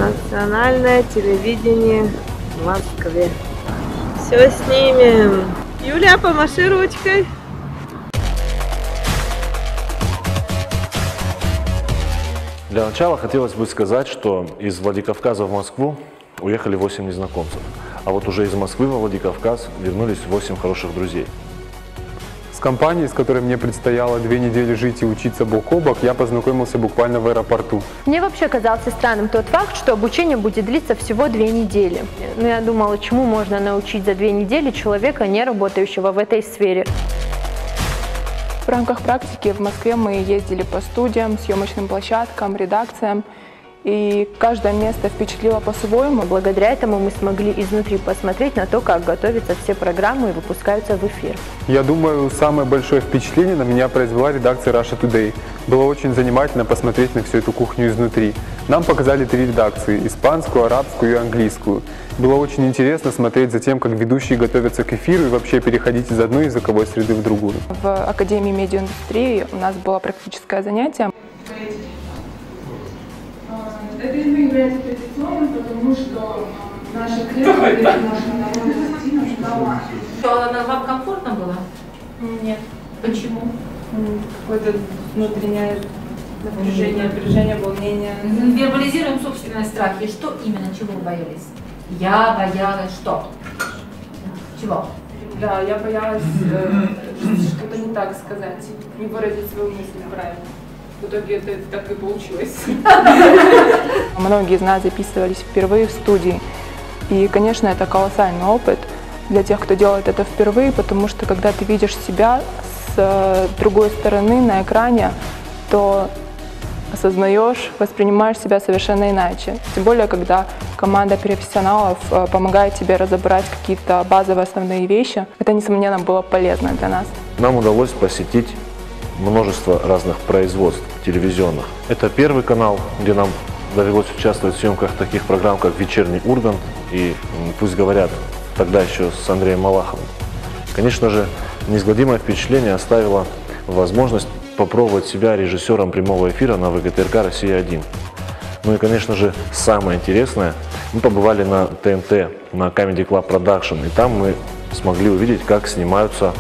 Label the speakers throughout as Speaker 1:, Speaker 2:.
Speaker 1: Национальное телевидение в Москве. Все снимем. Юля, помаши ручкой.
Speaker 2: Для начала хотелось бы сказать, что из Владикавказа в Москву уехали 8 незнакомцев, а вот уже из Москвы во Владикавказ вернулись 8 хороших друзей.
Speaker 3: С компанией, с которой мне предстояло 2 недели жить и учиться бок о бок, я познакомился буквально в аэропорту.
Speaker 4: Мне вообще казался странным тот факт, что обучение будет длиться всего 2 недели. Но я думала, чему можно научить за 2 недели человека, не работающего в этой сфере.
Speaker 5: В рамках практики в Москве мы ездили по студиям, съемочным площадкам, редакциям. И каждое место впечатлило по-своему.
Speaker 4: Благодаря этому мы смогли изнутри посмотреть на то, как готовятся все программы и выпускаются в эфир.
Speaker 3: Я думаю, самое большое впечатление на меня произвела редакция Russia Today. Было очень занимательно посмотреть на всю эту кухню изнутри. Нам показали 3 редакции – испанскую, арабскую и английскую. Было очень интересно смотреть за тем, как ведущие готовятся к эфиру и вообще переходить из одной языковой среды в другую.
Speaker 5: В Академии медиаиндустрии у нас было практическое занятие.
Speaker 6: Это не является традиционным, потому что наша клетка или наша народная система ждала.
Speaker 7: Вам комфортно было?
Speaker 5: Нет.
Speaker 7: Почему?
Speaker 5: Какое-то внутреннее напряжение, волнение.
Speaker 7: Вербализируем собственные страхи. Что именно, чего вы боялись? Я боялась что? Чего?
Speaker 5: Да, я боялась что-то не так сказать, не выразить свою мысль правильно. В итоге это так и получилось. Многие из нас записывались впервые в студии. И, конечно, это колоссальный опыт для тех, кто делает это впервые, потому что когда ты видишь себя с другой стороны на экране, то осознаешь, воспринимаешь себя совершенно иначе. Тем более, когда команда профессионалов помогает тебе разобрать какие-то базовые основные вещи, это, несомненно, было полезно для нас.
Speaker 2: Нам удалось посетить множество разных производств телевизионных. Это Первый канал, где нам довелось участвовать в съемках таких программ, как «Вечерний Ургант» и «Пусть говорят», тогда еще с Андреем Малаховым. Конечно же, неизгладимое впечатление оставила возможность попробовать себя режиссером прямого эфира на ВГТРК «Россия-1». Ну и, конечно же, самое интересное, мы побывали на ТНТ, на Comedy Club Production, и там мы смогли увидеть, как снимаются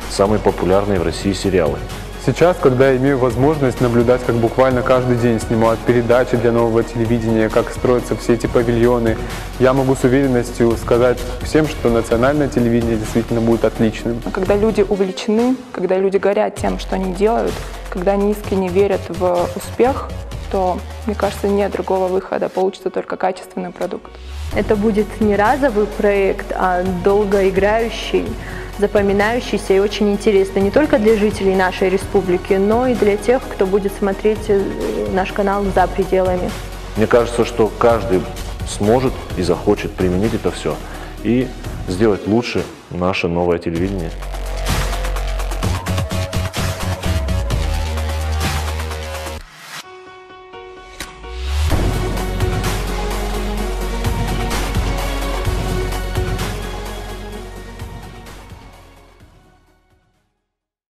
Speaker 2: самые популярные в России сериалы.
Speaker 3: Сейчас, когда я имею возможность наблюдать, как буквально каждый день снимают передачи для нового телевидения, как строятся все эти павильоны, я могу с уверенностью сказать всем, что национальное телевидение действительно будет отличным.
Speaker 5: Когда люди увлечены, когда люди горят тем, что они делают, когда они искренне верят в успех, то, мне кажется, нет другого выхода, получится только качественный продукт.
Speaker 4: Это будет не разовый проект, а долгоиграющий, запоминающийся и очень интересный не только для жителей нашей республики, но и для тех, кто будет смотреть наш канал за пределами.
Speaker 2: Мне кажется, что каждый сможет и захочет применить это все и сделать лучше наше новое телевидение.